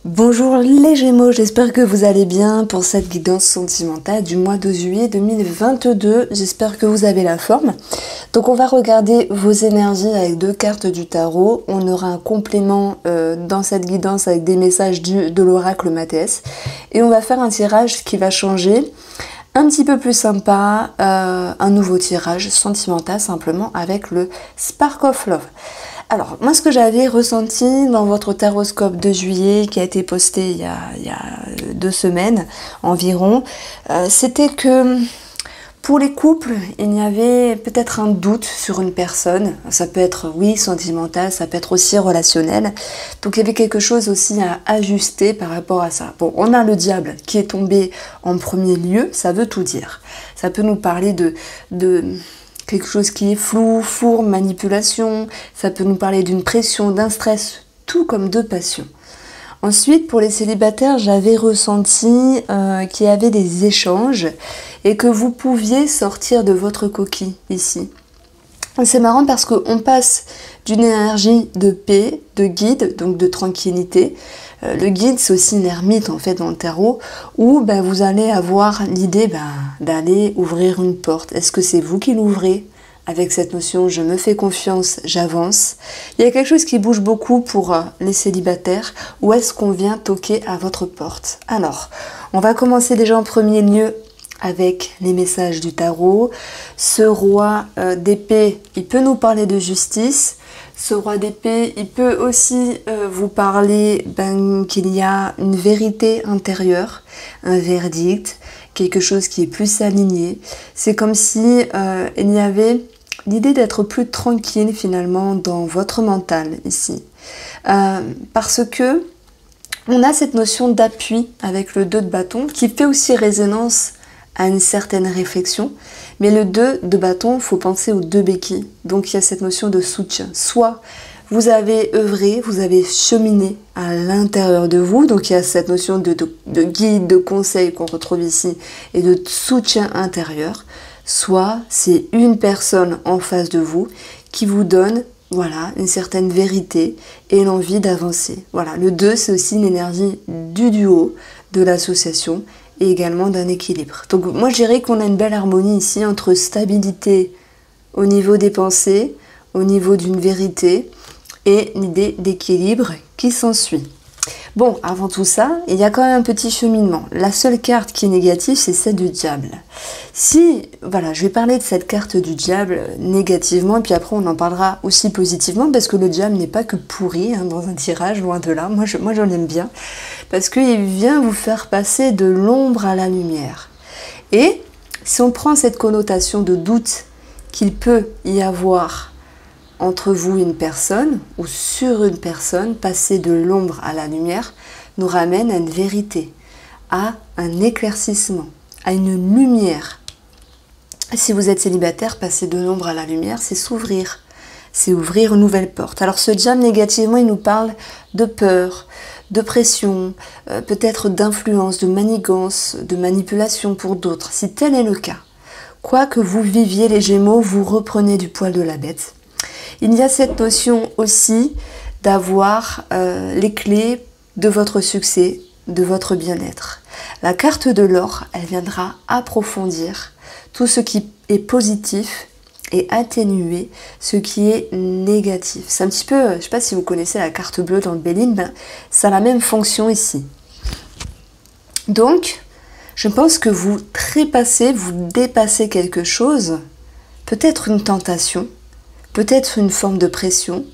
Bonjour les Gémeaux, j'espère que vous allez bien pour cette guidance sentimentale du mois de juillet 2022. J'espère que vous avez la forme. Donc on va regarder vos énergies avec deux cartes du tarot. On aura un complément dans cette guidance avec des messages de l'oracle Matès. Et on va faire un tirage qui va changer, un petit peu plus sympa, un nouveau tirage sentimental simplement avec le Spark of Love. Alors, moi, ce que j'avais ressenti dans votre taroscope de juillet qui a été posté il y a 2 semaines environ, c'était que pour les couples, il y avait peut-être un doute sur une personne. Ça peut être, oui, sentimental, ça peut être aussi relationnel. Donc, il y avait quelque chose aussi à ajuster par rapport à ça. Bon, on a le diable qui est tombé en premier lieu, ça veut tout dire. Ça peut nous parler de quelque chose qui est flou, fourbe, manipulation, ça peut nous parler d'une pression, d'un stress, tout comme deux passions. Ensuite, pour les célibataires, j'avais ressenti qu'il y avait des échanges et que vous pouviez sortir de votre coquille ici. C'est marrant parce qu'on passe d'une énergie de paix, de guide, donc de tranquillité. Le guide, c'est aussi une ermite en fait dans le tarot, où vous allez avoir l'idée d'aller ouvrir une porte. Est-ce que c'est vous qui l'ouvrez? Avec cette notion, je me fais confiance, j'avance. Il y a quelque chose qui bouge beaucoup pour les célibataires. Où est-ce qu'on vient toquer à votre porte? Alors, on va commencer déjà en premier lieu avec les messages du tarot. Ce roi d'épée, il peut nous parler de justice. Ce roi d'épée, il peut aussi vous parler qu'il y a une vérité intérieure, un verdict, quelque chose qui est plus aligné. C'est comme si il y avait l'idée d'être plus tranquille finalement dans votre mental ici. Parce que on a cette notion d'appui avec le 2 de bâton qui fait aussi résonance à une certaine réflexion. Mais le 2 de bâton, il faut penser aux 2 béquilles. Donc il y a cette notion de soutien. Soit vous avez œuvré, vous avez cheminé à l'intérieur de vous. Donc il y a cette notion de guide, de conseil qu'on retrouve ici et de soutien intérieur. Soit c'est une personne en face de vous qui vous donne une certaine vérité et l'envie d'avancer. Voilà, le 2, c'est aussi une énergie du duo, de l'association et également d'un équilibre. Donc moi je dirais qu'on a une belle harmonie ici entre stabilité au niveau des pensées, au niveau d'une vérité et l'idée d'équilibre qui s'ensuit. Bon, avant tout ça, il y a quand même un petit cheminement. La seule carte qui est négative, c'est celle du diable. Je vais parler de cette carte du diable négativement, et puis après on en parlera aussi positivement, parce que le diable n'est pas que pourri dans un tirage, loin de là. Moi je l'aime bien, parce qu'il vient vous faire passer de l'ombre à la lumière. Et si on prend cette connotation de doute qu'il peut y avoir entre vous et une personne, ou sur une personne, passer de l'ombre à la lumière, nous ramène à une vérité, à un éclaircissement, à une lumière. Si vous êtes célibataire, passer de l'ombre à la lumière, c'est s'ouvrir, c'est ouvrir une nouvelle porte. Alors ce diable, négativement, il nous parle de peur, de pression, peut-être d'influence, de manigance, de manipulation pour d'autres, si tel est le cas. Quoi que vous viviez les Gémeaux, vous reprenez du poil de la bête. Il y a cette notion aussi d'avoir les clés de votre succès, de votre bien-être. La carte de l'or, elle viendra approfondir tout ce qui est positif et atténuer ce qui est négatif. C'est un petit peu, je ne sais pas si vous connaissez la carte bleue dans le Béline, ça a la même fonction ici. Donc, je pense que vous trépassez, vous dépassez quelque chose, peut-être une tentation, peut-être une forme de pression,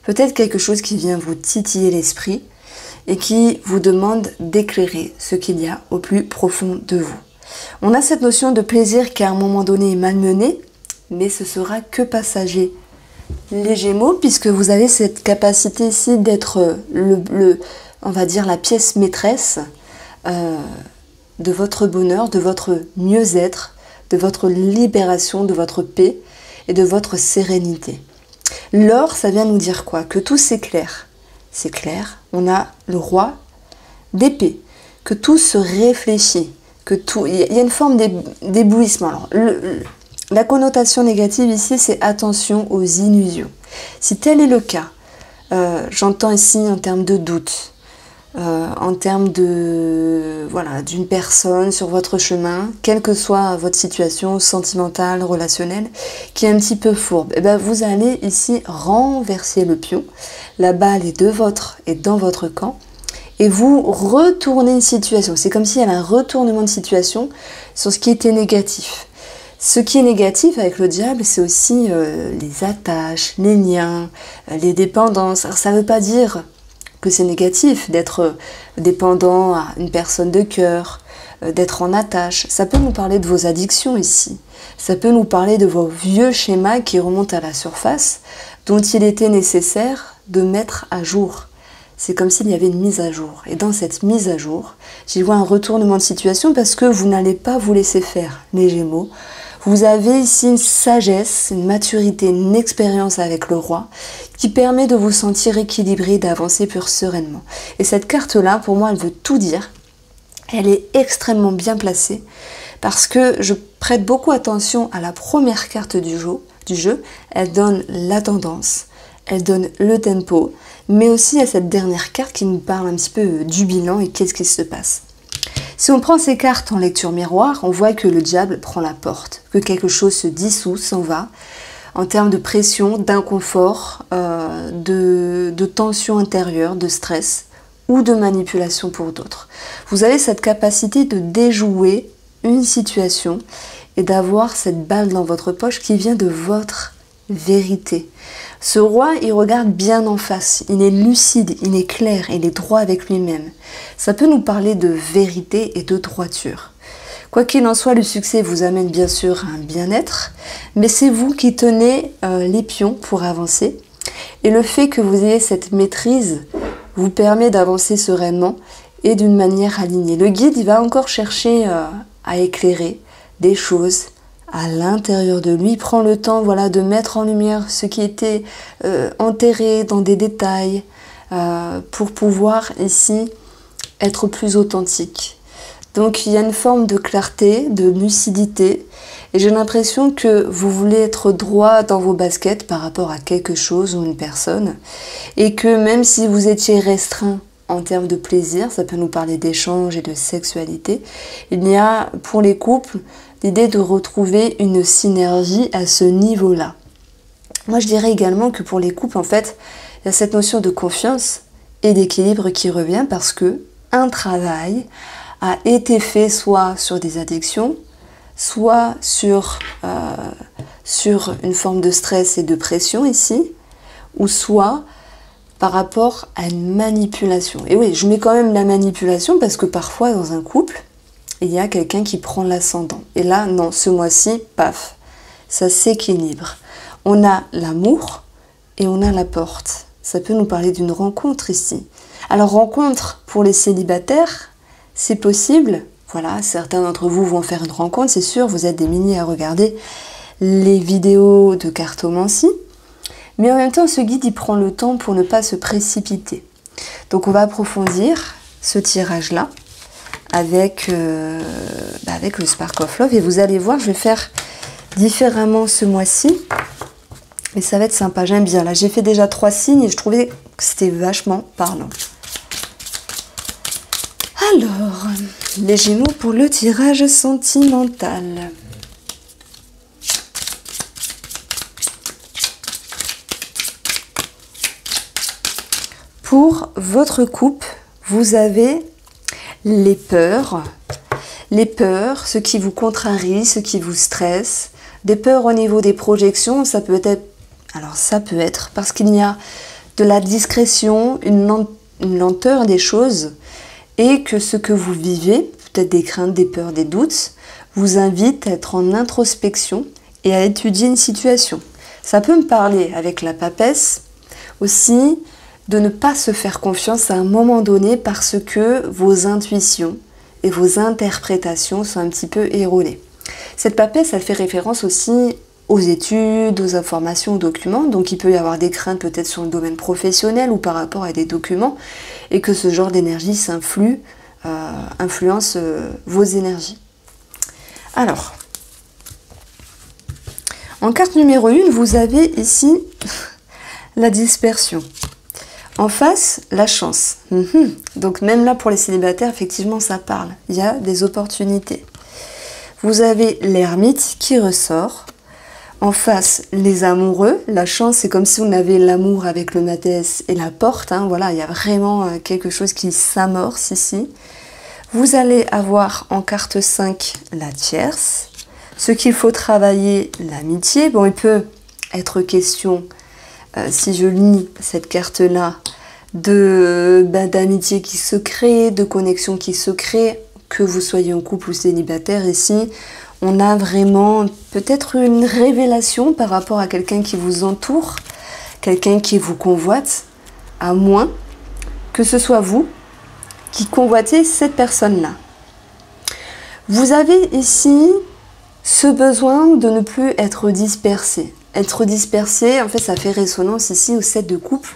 peut-être quelque chose qui vient vous titiller l'esprit et qui vous demande d'éclairer ce qu'il y a au plus profond de vous. On a cette notion de plaisir qui à un moment donné est malmenée, mais ce sera que passager. Les Gémeaux, puisque vous avez cette capacité ici d'être on va dire la pièce maîtresse de votre bonheur, de votre mieux-être, de votre libération, de votre paix et de votre sérénité. L'or, ça vient nous dire quoi? Que tout s'éclaire. C'est clair, on a le roi d'épée, que tout se réfléchit, que tout, il y a une forme d'éblouissement. Alors, la connotation négative ici, c'est attention aux illusions. Si tel est le cas, j'entends ici en termes de doute, en termes de voilà, d'une personne sur votre chemin, quelle que soit votre situation sentimentale, relationnelle, qui est un petit peu fourbe. Et bien vous allez ici renverser le pion, la balle est dans votre camp, et vous retournez une situation. C'est comme s'il y avait un retournement de situation sur ce qui était négatif. Ce qui est négatif avec le diable, c'est aussi les attaches, les liens, les dépendances. Alors ça ne veut pas dire que c'est négatif d'être dépendant à une personne de cœur, d'être en attache. Ça peut nous parler de vos addictions ici. Ça peut nous parler de vos vieux schémas qui remontent à la surface, dont il était nécessaire de mettre à jour. C'est comme s'il y avait une mise à jour. Et dans cette mise à jour, j'y vois un retournement de situation parce que vous n'allez pas vous laisser faire, les Gémeaux. Vous avez ici une sagesse, une maturité, une expérience avec le roi qui permet de vous sentir équilibré, d'avancer plus sereinement. Et cette carte-là, pour moi, elle veut tout dire. Elle est extrêmement bien placée parce que je prête beaucoup attention à la première carte du jeu. Elle donne la tendance, elle donne le tempo, mais aussi à cette dernière carte qui nous parle un petit peu du bilan et qu'est-ce qui se passe. Si on prend ces cartes en lecture miroir, on voit que le diable prend la porte, que quelque chose se dissout, s'en va, en termes de pression, d'inconfort, de tension intérieure, de stress ou de manipulation pour d'autres. Vous avez cette capacité de déjouer une situation et d'avoir cette balle dans votre poche qui vient de votre vérité. Ce roi, il regarde bien en face, il est lucide, il est clair, il est droit avec lui-même. Ça peut nous parler de vérité et de droiture. Quoi qu'il en soit, le succès vous amène bien sûr à un bien-être, mais c'est vous qui tenez les pions pour avancer. Et le fait que vous ayez cette maîtrise vous permet d'avancer sereinement et d'une manière alignée. Le guide, il va encore chercher à éclairer des choses à l'intérieur de lui, prend le temps voilà, de mettre en lumière ce qui était enterré dans des détails pour pouvoir ici être plus authentique. Donc il y a une forme de clarté, de lucidité et j'ai l'impression que vous voulez être droit dans vos baskets par rapport à quelque chose ou une personne et que même si vous étiez restreint en termes de plaisir, ça peut nous parler d'échange et de sexualité, il y a pour les couples l'idée de retrouver une synergie à ce niveau-là. Moi, je dirais également que pour les couples, en fait, il y a cette notion de confiance et d'équilibre qui revient parce que un travail a été fait soit sur des addictions, soit sur une forme de stress et de pression ici, ou soit par rapport à une manipulation. Et oui, je mets quand même la manipulation parce que parfois, dans un couple, il y a quelqu'un qui prend l'ascendant. Et là, non, ce mois-ci, paf, ça s'équilibre. On a l'amour et on a la porte. Ça peut nous parler d'une rencontre ici. Alors, rencontre pour les célibataires, c'est possible. Voilà, certains d'entre vous vont faire une rencontre, c'est sûr, vous êtes des milliers à regarder les vidéos de cartomancie. Mais en même temps, ce guide, il prend le temps pour ne pas se précipiter. Donc, on va approfondir ce tirage-là avec le Spark of Love. Et vous allez voir, je vais faire différemment ce mois-ci. Mais ça va être sympa, j'aime bien. Là, j'ai fait déjà 3 signes et je trouvais que c'était vachement parlant. Alors, les Gémeaux pour le tirage sentimental. Pour votre couple, vous avez les peurs, ce qui vous contrarie, ce qui vous stresse, des peurs au niveau des projections, ça peut être parce qu'il y a de la discrétion, une lenteur des choses et que ce que vous vivez, peut-être des craintes, des peurs, des doutes, vous invite à être en introspection et à étudier une situation. Ça peut me parler avec la papesse aussi de ne pas se faire confiance à un moment donné parce que vos intuitions et vos interprétations sont un petit peu erronées. Cette papesse, elle fait référence aussi aux études, aux informations, aux documents, donc il peut y avoir des craintes peut-être sur le domaine professionnel ou par rapport à des documents, et que ce genre d'énergie influence vos énergies. Alors, en carte numéro 1, vous avez ici la dispersion. En face, la chance. Donc même là, pour les célibataires, effectivement, ça parle. Il y a des opportunités. Vous avez l'ermite qui ressort. En face, les amoureux. La chance, c'est comme si on avait l'amour avec le matès et la porte. Voilà, il y a vraiment quelque chose qui s'amorce ici. Vous allez avoir en carte 5 la tierce. Ce qu'il faut travailler, l'amitié. Bon, il peut être question, si je lis cette carte-là, d'amitié qui se crée, de connexion qui se crée, que vous soyez en couple ou célibataire. Ici, on a vraiment peut-être une révélation par rapport à quelqu'un qui vous entoure, quelqu'un qui vous convoite, à moins que ce soit vous qui convoitez cette personne-là. Vous avez ici ce besoin de ne plus être dispersé. Être dispersé, en fait, ça fait résonance ici au 7 de coupe,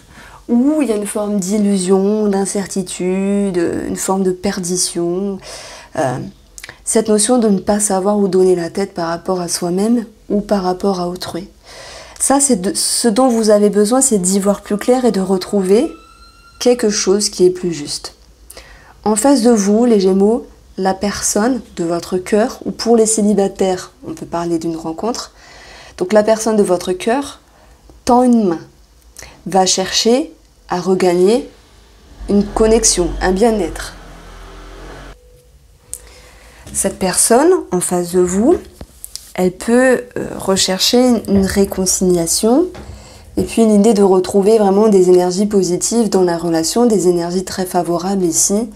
où il y a une forme d'illusion, d'incertitude, une forme de perdition. Cette notion de ne pas savoir où donner la tête par rapport à soi-même ou par rapport à autrui. Ça, c'est ce dont vous avez besoin, c'est d'y voir plus clair et de retrouver quelque chose qui est plus juste. En face de vous, les Gémeaux, la personne de votre cœur, ou pour les célibataires, on peut parler d'une rencontre. Donc la personne de votre cœur tend une main, va chercher à regagner une connexion, un bien-être. Cette personne en face de vous, elle peut rechercher une réconciliation et puis l'idée de retrouver vraiment des énergies positives dans la relation, des énergies très favorables ici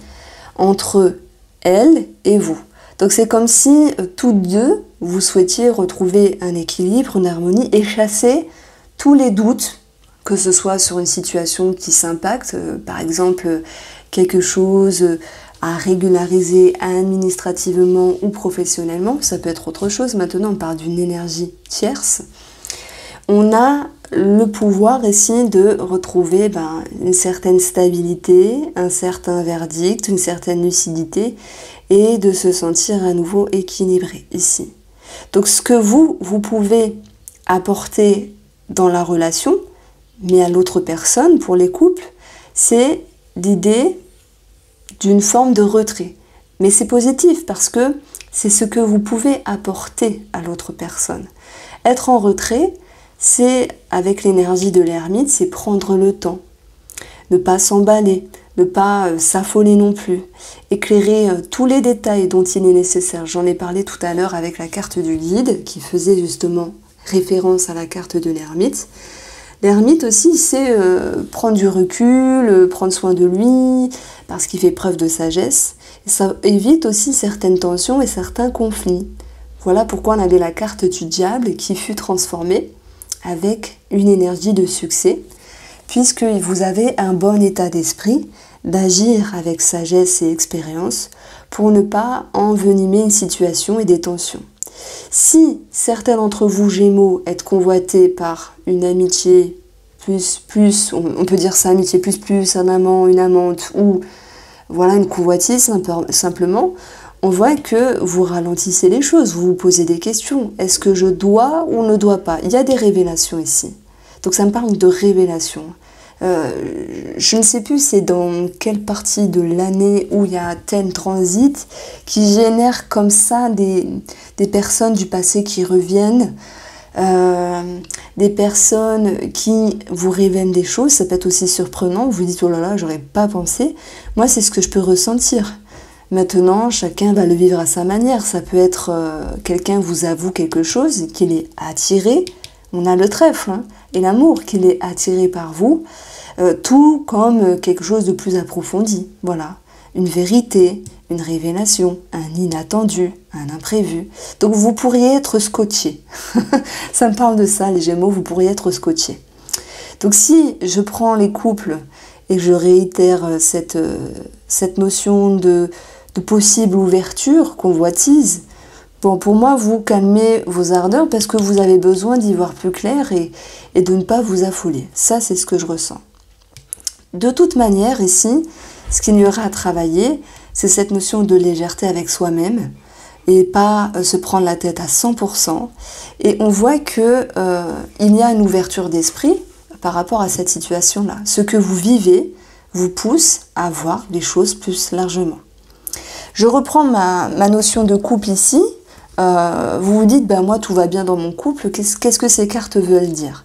entre elle et vous. Donc c'est comme si toutes deux, vous souhaitiez retrouver un équilibre, une harmonie et chasser tous les doutes, que ce soit sur une situation qui s'impacte, par exemple quelque chose à régulariser administrativement ou professionnellement, ça peut être autre chose. Maintenant, on parle d'une énergie tierce. On a le pouvoir ici de retrouver une certaine stabilité, un certain verdict, une certaine lucidité et de se sentir à nouveau équilibré ici. Donc ce que vous pouvez apporter dans la relation, mais à l'autre personne, pour les couples, c'est l'idée d'une forme de retrait. Mais c'est positif parce que c'est ce que vous pouvez apporter à l'autre personne. Être en retrait, c'est, avec l'énergie de l'ermite, c'est prendre le temps. Ne pas s'emballer, ne pas s'affoler non plus. Éclairer tous les détails dont il est nécessaire. J'en ai parlé tout à l'heure avec la carte du guide qui faisait justement référence à la carte de l'ermite. L'ermite aussi sait prendre du recul, prendre soin de lui, parce qu'il fait preuve de sagesse. Et ça évite aussi certaines tensions et certains conflits. Voilà pourquoi on avait la carte du diable qui fut transformée avec une énergie de succès, puisque vous avez un bon état d'esprit d'agir avec sagesse et expérience pour ne pas envenimer une situation et des tensions. Si certains d'entre vous, Gémeaux, êtes convoités par une amitié plus, on peut dire ça, amitié plus, un amant, une amante, ou voilà une convoitise simplement, on voit que vous ralentissez les choses, vous vous posez des questions. Est-ce que je dois ou ne dois pas? Il y a des révélations ici. Donc ça me parle de révélation. Je ne sais plus c'est dans quelle partie de l'année où il y a tel transit qui génère comme ça des personnes du passé qui reviennent, des personnes qui vous révèlent des choses. Ça peut être aussi surprenant, vous vous dites oh là là, j'aurais pas pensé. Moi c'est ce que je peux ressentir. Maintenant, chacun va le vivre à sa manière. Ça peut être quelqu'un vous avoue quelque chose, qu'il est attiré. On a le trèfle et l'amour, qu'il est attiré par vous, tout comme quelque chose de plus approfondi. Voilà, une vérité, une révélation, un inattendu, un imprévu. Donc vous pourriez être scotché. Ça me parle de ça, les Gémeaux, vous pourriez être scotché. Donc si je prends les couples et que je réitère cette notion de possible ouverture, convoitise, bon, pour moi, vous calmez vos ardeurs parce que vous avez besoin d'y voir plus clair et de ne pas vous affoler. Ça, c'est ce que je ressens. De toute manière, ici, ce qu'il y aura à travailler, c'est cette notion de légèreté avec soi-même et pas se prendre la tête à 100%. Et on voit qu'il y a une ouverture d'esprit par rapport à cette situation-là. Ce que vous vivez vous pousse à voir les choses plus largement. Je reprends ma notion de couple ici. Vous vous dites, ben moi tout va bien dans mon couple, qu'est-ce que ces cartes veulent dire?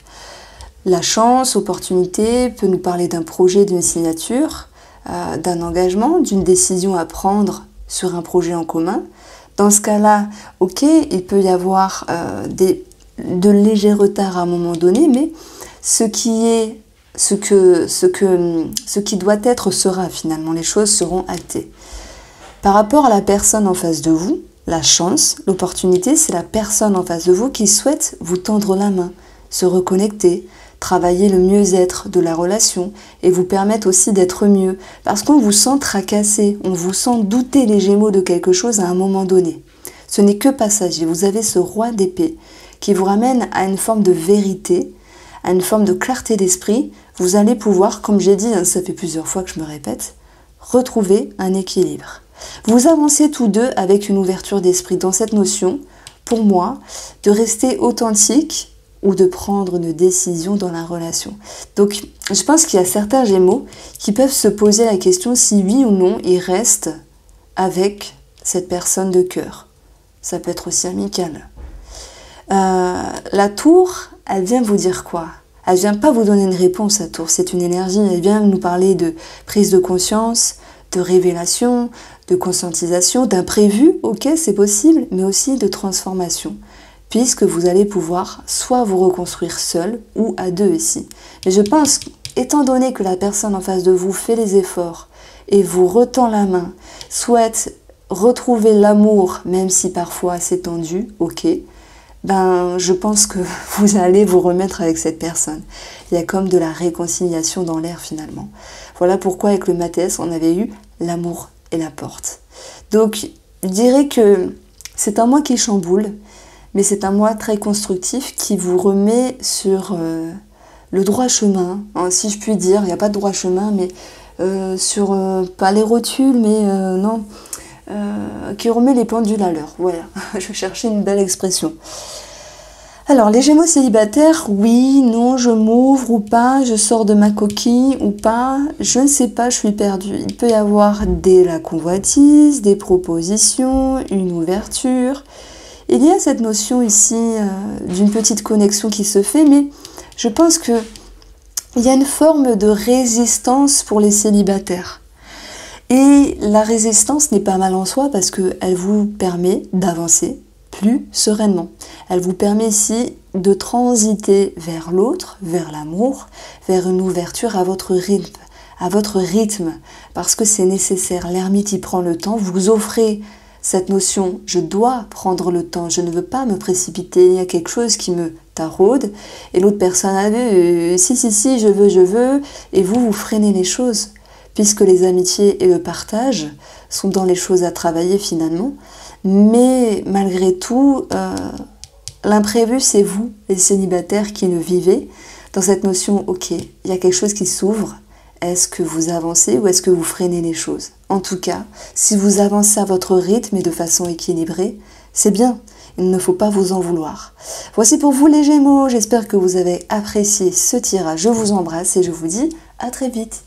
La chance, opportunité peut nous parler d'un projet, d'une signature, d'un engagement, d'une décision à prendre sur un projet en commun. Dans ce cas-là, ok, il peut y avoir de légers retards à un moment donné, mais ce qui doit être sera finalement, les choses seront actées. Par rapport à la personne en face de vous, la chance, l'opportunité, c'est la personne en face de vous qui souhaite vous tendre la main, se reconnecter, travailler le mieux-être de la relation et vous permettre aussi d'être mieux. Parce qu'on vous sent tracassé, on vous sent douter les Gémeaux de quelque chose à un moment donné. Ce n'est que passager. Vous avez ce roi d'épée qui vous ramène à une forme de vérité, à une forme de clarté d'esprit. Vous allez pouvoir, comme j'ai dit, ça fait plusieurs fois que je me répète, retrouver un équilibre. Vous avancez tous deux avec une ouverture d'esprit dans cette notion, pour moi, de rester authentique ou de prendre une décision dans la relation. Donc, je pense qu'il y a certains Gémeaux qui peuvent se poser la question si oui ou non ils restent avec cette personne de cœur. Ça peut être aussi amical. La tour, elle vient vous dire quoi? Elle vient pas vous donner une réponse, la tour, c'est une énergie. Elle vient nous parler de prise de conscience, de révélation, de conscientisation, d'imprévu, ok, c'est possible, mais aussi de transformation. Puisque vous allez pouvoir soit vous reconstruire seul ou à deux ici. Mais je pense, étant donné que la personne en face de vous fait les efforts et vous retend la main, souhaite retrouver l'amour, même si parfois c'est tendu, ok, ben je pense que vous allez vous remettre avec cette personne. Il y a comme de la réconciliation dans l'air finalement. Voilà pourquoi avec le Matès, on avait eu l'amour et la porte. Donc, je dirais que c'est un mois qui chamboule, mais c'est un mois très constructif qui vous remet sur le droit chemin, hein, si je puis dire. Il n'y a pas de droit chemin, mais sur, pas les rotules, mais non, qui remet les pendules à l'heure. Voilà, je cherchais une belle expression. Alors, les Gémeaux célibataires, oui, non, je m'ouvre ou pas, je sors de ma coquille ou pas, je ne sais pas, je suis perdue. Il peut y avoir de la convoitise, des propositions, une ouverture. Il y a cette notion ici d'une petite connexion qui se fait, mais je pense qu'il y a une forme de résistance pour les célibataires. Et la résistance n'est pas mal en soi parce qu'elle vous permet d'avancer plus sereinement. Elle vous permet ici de transiter vers l'autre, vers l'amour, vers une ouverture à votre rythme, parce que c'est nécessaire. L'ermite y prend le temps, vous offrez cette notion, je dois prendre le temps, je ne veux pas me précipiter, il y a quelque chose qui me taraude, et l'autre personne a vu, si, je veux, et vous freinez les choses, puisque les amitiés et le partage sont dans les choses à travailler finalement, mais malgré tout, l'imprévu c'est vous, les célibataires qui le vivez, dans cette notion, ok, il y a quelque chose qui s'ouvre, est-ce que vous avancez ou est-ce que vous freinez les choses? En tout cas, si vous avancez à votre rythme et de façon équilibrée, c'est bien. Il ne faut pas vous en vouloir. Voici pour vous les Gémeaux. J'espère que vous avez apprécié ce tirage. Je vous embrasse et je vous dis à très vite.